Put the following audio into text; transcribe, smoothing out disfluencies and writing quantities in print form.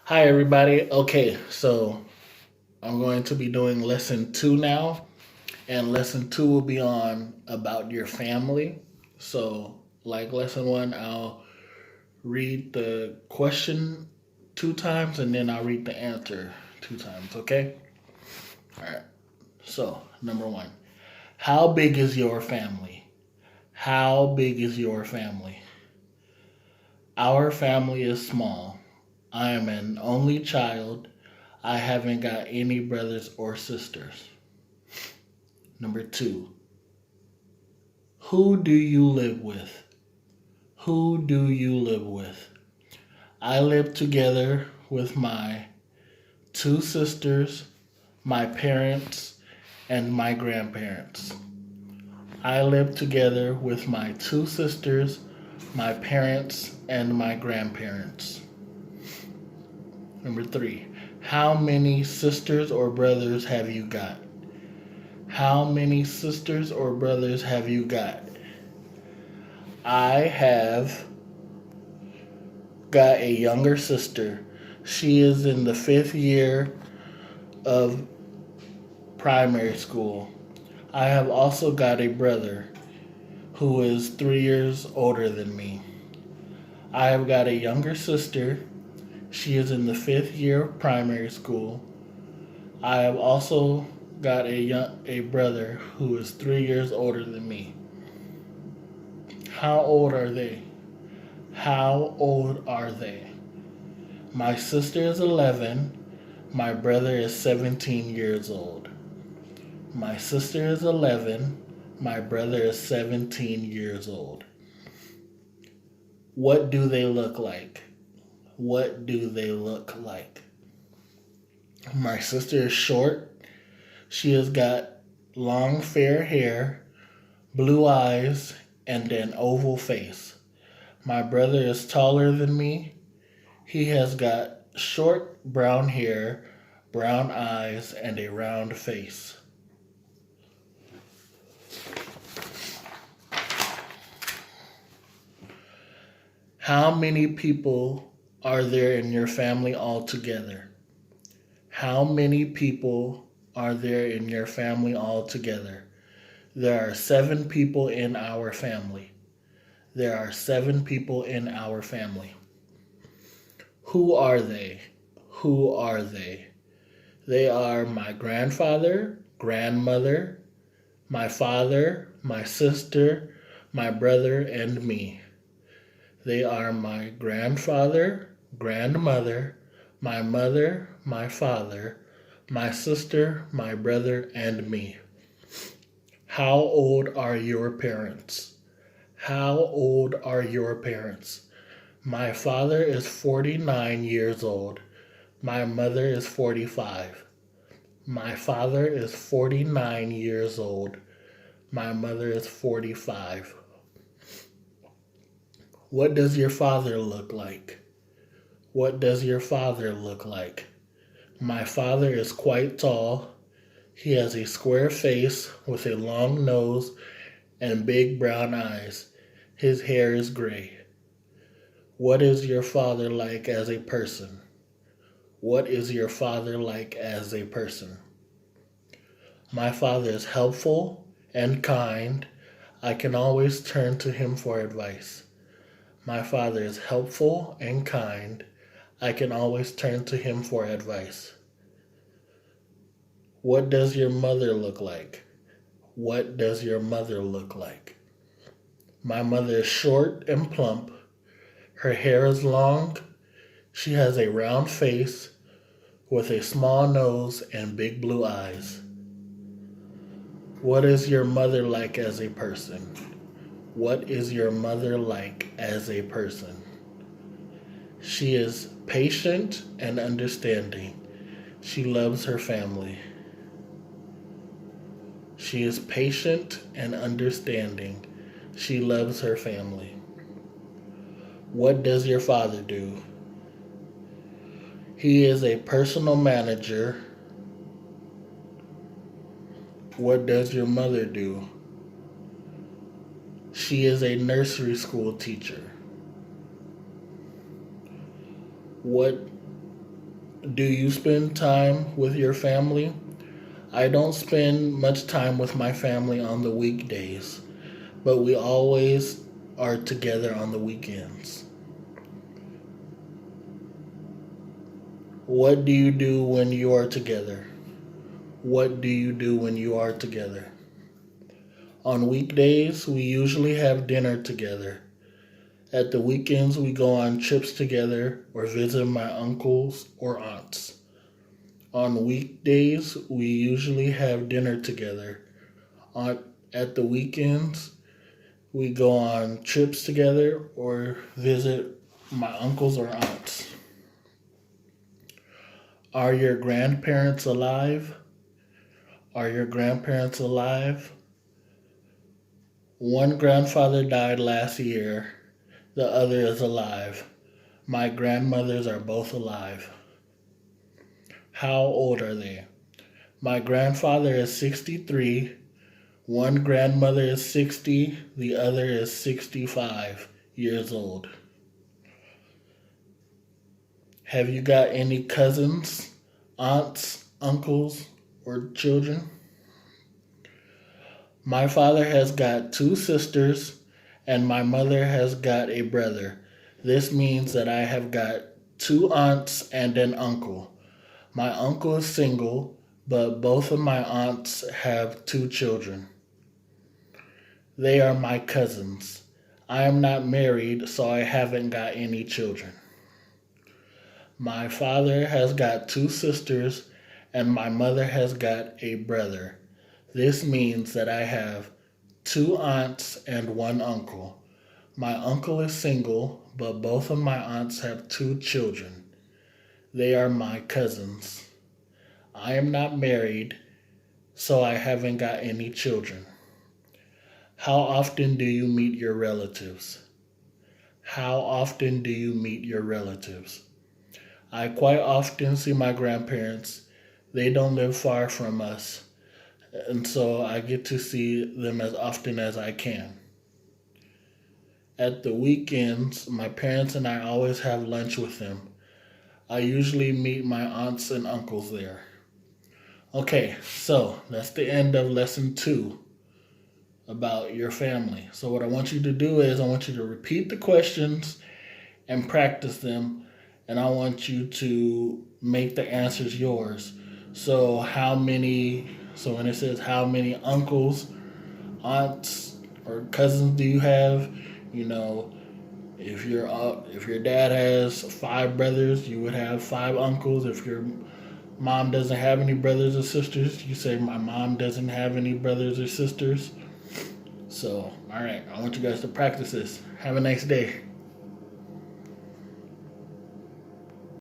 Hi, everybody. Okay, so I'm going to be doing lesson two now, and lesson two will be on about your family. So, like lesson one, I'll read the question two times and then I'll read the answer two times, okay? All right, so number one, how big is your family? How big is your family? Our family is small. I am an only child. I haven't got any brothers or sisters. Number two, who do you live with? Who do you live with? I live together with my two sisters, my parents, and my grandparents. I live together with my two sisters, my parents, and my grandparents. Number three, how many sisters or brothers have you got? How many sisters or brothers have you got? I have got a younger sister. She is in the fifth year of primary school. I have also got a brother who is 3 years older than me. I have got a younger sister. She is in the fifth year of primary school. I have also got a brother who is 3 years older than me. How old are they? How old are they? My sister is 11. My brother is 17 years old. My sister is 11. My brother is 17 years old. What do they look like? What do they look like? My sister is short. She has got long fair hair, blue eyes, and an oval face. My brother is taller than me. He has got short brown hair, brown eyes, and a round face. How many people are there in your family altogether? How many people are there in your family altogether? There are 7 people in our family. There are 7 people in our family. Who are they? Who are they? They are my grandfather, grandmother, my father, my sister, my brother, and me. They are my grandfather, grandmother, my mother, my father, my sister, my brother, and me. How old are your parents? How old are your parents? My father is 49 years old. My mother is 45. My father is 49 years old. My mother is 45. What does your father look like? What does your father look like? My father is quite tall. He has a square face with a long nose and big brown eyes. His hair is gray. What is your father like as a person? What is your father like as a person? My father is helpful and kind. I can always turn to him for advice. My father is helpful and kind. I can always turn to him for advice. What does your mother look like? What does your mother look like? My mother is short and plump. Her hair is long. She has a round face with a small nose and big blue eyes. What is your mother like as a person? What is your mother like as a person? She is patient and understanding. She loves her family. She is patient and understanding. She loves her family. What does your father do? He is a personal manager. What does your mother do? She is a nursery school teacher. What Do you spend time with your family? I don't spend much time with my family on the weekdays, but we always are together on the weekends. What do you do when you are together? What do you do when you are together? On weekdays, we usually have dinner together. At the weekends, we go on trips together or visit my uncles or aunts. On weekdays, we usually have dinner together. On, at the weekends, we go on trips together or visit my uncles or aunts. Are your grandparents alive? Are your grandparents alive? One grandfather died last year, the other is alive. My grandmothers are both alive. How old are they? My grandfather is 63, one grandmother is 60, the other is 65 years old. Have you got any cousins, aunts, uncles, or children? My father has got two sisters, and my mother has got a brother. This means that I have got two aunts and an uncle. My uncle is single, but both of my aunts have two children. They are my cousins. I am not married, so I haven't got any children. My father has got two sisters, and my mother has got a brother. This means that I have two aunts and one uncle. My uncle is single, but both of my aunts have two children. They are my cousins. I am not married, so I haven't got any children. How often do you meet your relatives? How often do you meet your relatives? I quite often see my grandparents. They don't live far from us, and so I get to see them as often as I can. At the weekends, my parents and I always have lunch with them. I usually meet my aunts and uncles there. Okay, so that's the end of lesson 2 about your family. So what I want you to do is I want you to repeat the questions and practice them, and I want you to make the answers yours. So when it says how many uncles, aunts, or cousins do you have, you know, if your dad has 5 brothers, you would have 5 uncles. If your mom doesn't have any brothers or sisters, you say my mom doesn't have any brothers or sisters. So, all right, I want you guys to practice this. Have a nice day.